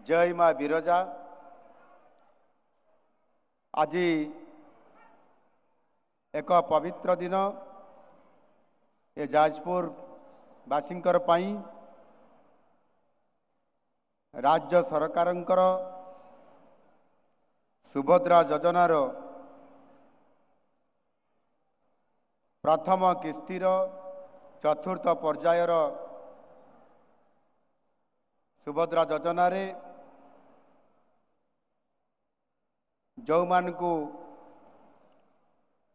जय माँ बिरजा। आज एक पवित्र दिन ए जाजपुर बासिंकर पाई राज्य सरकारंकर सुभद्रा योजनार प्रथम किस्तिर चतुर्थ पर्यायर सुभद्रा योजना रे जो मानकु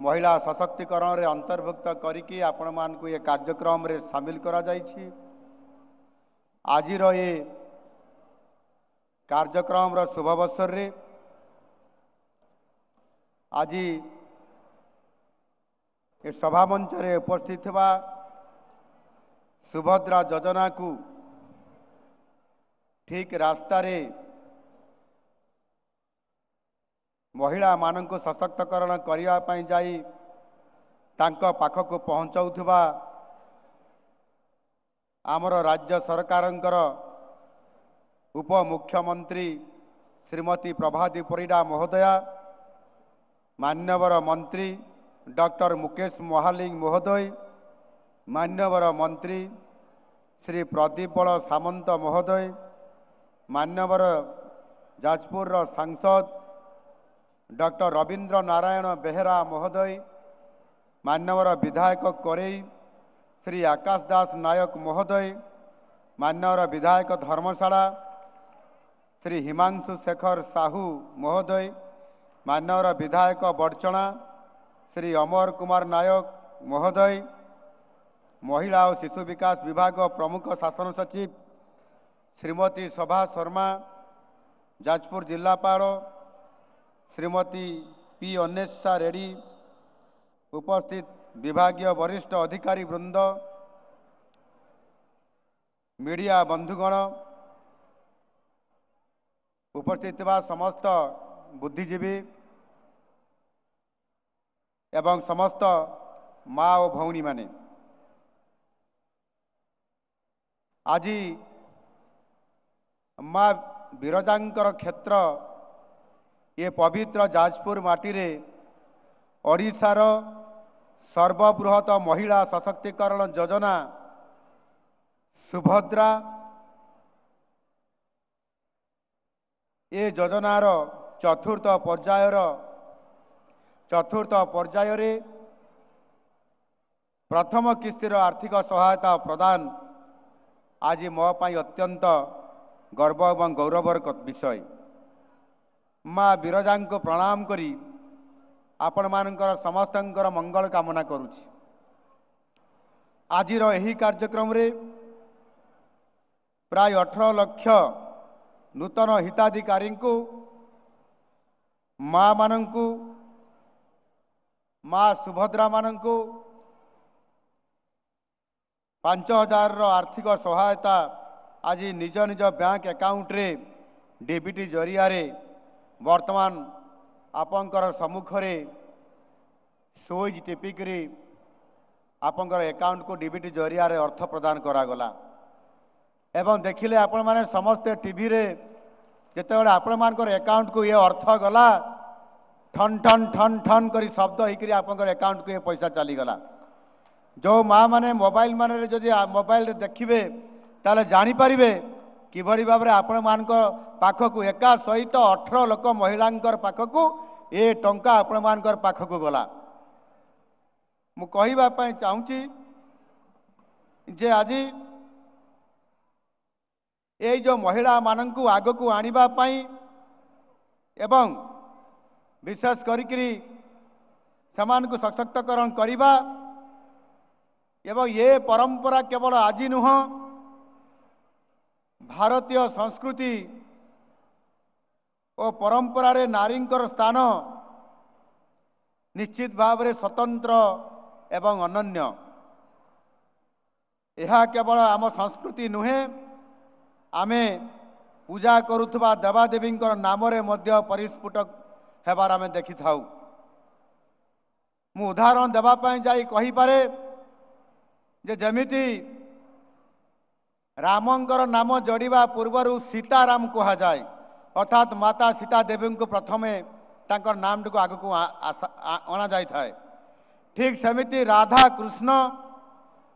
महिला सशक्तिकरण रे अंतर्भुक्त करिकी आपण मानकु ये कार्यक्रम रे शामिल करा जायछि। आजिर ये कार्यक्रम रो शुभ अवसर रे आज ये सभा मंच रे उपस्थित थिबा सुभद्रा योजना को ठीक रास्ता रे महिला मानक सशक्तकरण करिया पई जाई तांको पाखको पहुंचाउथबा आमर राज्य सरकारंकर उप मुख्यमंत्री श्रीमती प्रभाती परिडा महोदया, मान्यवर मंत्री डॉक्टर मुकेश महालिंग महोदय, मान्यवर मंत्री श्री प्रदीपल सामंत महोदय, मान्यवर जाजपुर सांसद डॉक्टर रवींद्र नारायण बेहेरा महोदय, मान्यवर विधायक कोरेई श्री आकाश दास नायक महोदय, मान्यवर विधायक धर्मशाला श्री हिमांशु शेखर साहू महोदय, मान्यवर विधायक बड़चणा श्री अमर कुमार नायक महोदय, महिला और शिशु विकास विभाग प्रमुख शासन सचिव श्रीमती शोभा शर्मा, जाजपुर जिलापाल श्रीमती पी अन्वेषा रेड्डी, उपस्थित विभागीय वरिष्ठ अधिकारी वृंद, मीडिया बंधुगण, उपस्थित समस्त बुद्धिजीवी एवं समस्त माँ और भौणी माने आज माँ बिरजांकर क्षेत्र ये पवित्र जाजपुर माटी रे ओडिशार सर्वबृहत महिला सशक्तिकरण योजना सुभद्रा ये योजनार चतुर्थ पर्याय रे प्रथम किस्तिर आर्थिक सहायता प्रदान आज मो पाई अत्यंत गर्व एवं गौरवर विषय। माँ बिरजा को प्रणाम करी आपण मानकर समस्तंकर मंगल कामना करुछि। आजिर एही कार्यक्रम रे प्राय 18 लाख नूतन हिताधिकारी को माँ मानंकु माँ सुभद्रा मानंकु 5000 आर्थिक सहायता आज निज निज बैंक अकाउंट रे डीबीटी जरिया रे वर्तमान आपंकर सम्मुख रे स्विच टिपिकरी आपंकर अकाउंट को डीबीटी जरिया रे अर्थ प्रदान करागला। एवं देखिले आपण माने समस्त टीवी रे जेतेबेले आपण मानकर अकाउंट को ये अर्थ गला ठन ठन ठन ठन करी शब्द होइकरी आपंकर अकाउंट को ये पैसा चली गला। जो माँ माने मोबाइल माने जदि मोबाइल रे देखिबे ताले जानि परिबे किभଳି भाବରେ आपण मानक पाखकु एका सहित 18 लोक महिलांकर पाखकु ए टंका आपण मानकर पाखकु गला। मु कहिबा पई चाहूची जे आज ए जो महिला मानंकु आगकु आनिबा पई एवं विशेष करिकरी समान को सशक्तकरण करिबा एवं ये परंपरा केवल आज नुह भारतीय संस्कृति और परंपरा रे नारींकर स्थान निश्चित भाव रे स्वतंत्र एवं अनन्य। यह केवल आम संस्कृति नुहे आमे पूजा करुथबा देवादेवींकर नाम रे मध्य परिस्फुट हेबार आमे देखि थाउ। मु उदाहरण देबा पई जाई कहि पारे जे जेमिति रामंकर नाम जोड़िबा पूर्वर सीताराम कह जाए अर्थात माता सीता देवी को प्रथमे तांकर नाम को आग को अणा जाए। ठीक सेमिति राधा कृष्ण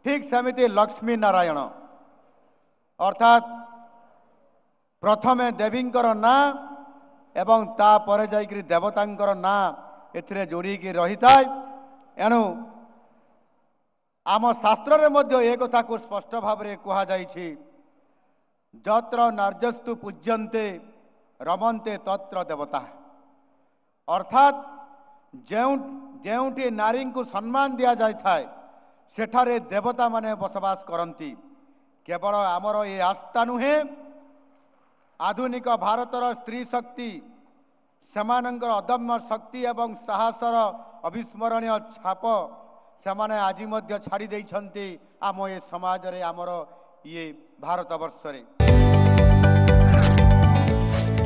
ठीक सेमिति लक्ष्मी नारायण अर्थात प्रथमे देवींकर ना एवं तापर जाइकरी देवतांकर ना एथिरे जोड़ी की रही थाए। एणु आम शास्त्र में एक कथा को स्पष्ट भाव में कह जाइछि जत्र नार्यस्तु पूज्यन्ते रमन्ते तत्र देवता अर्थात जेउठी नारी को सम्मान दि जाए सेठारे देवता माने बसवास करती। केवल आमर ये आस्था नुहे आधुनिक भारतर स्त्री शक्ति सेमानंकर अदम्य शक्ति एवं साहसर अविस्मरणीय छाप सेमाने आज मध्य छाड़ी देइछन्ति आम ये समाज रे आमर ये भारत वर्ष रे।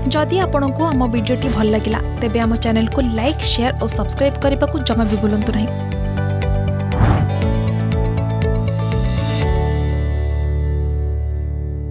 जदि आपंक आम भिडी भल लगा तेब आम चैनल को लाइक शेयर और सब्सक्राइब करने को जमा भी भूलु नहीं।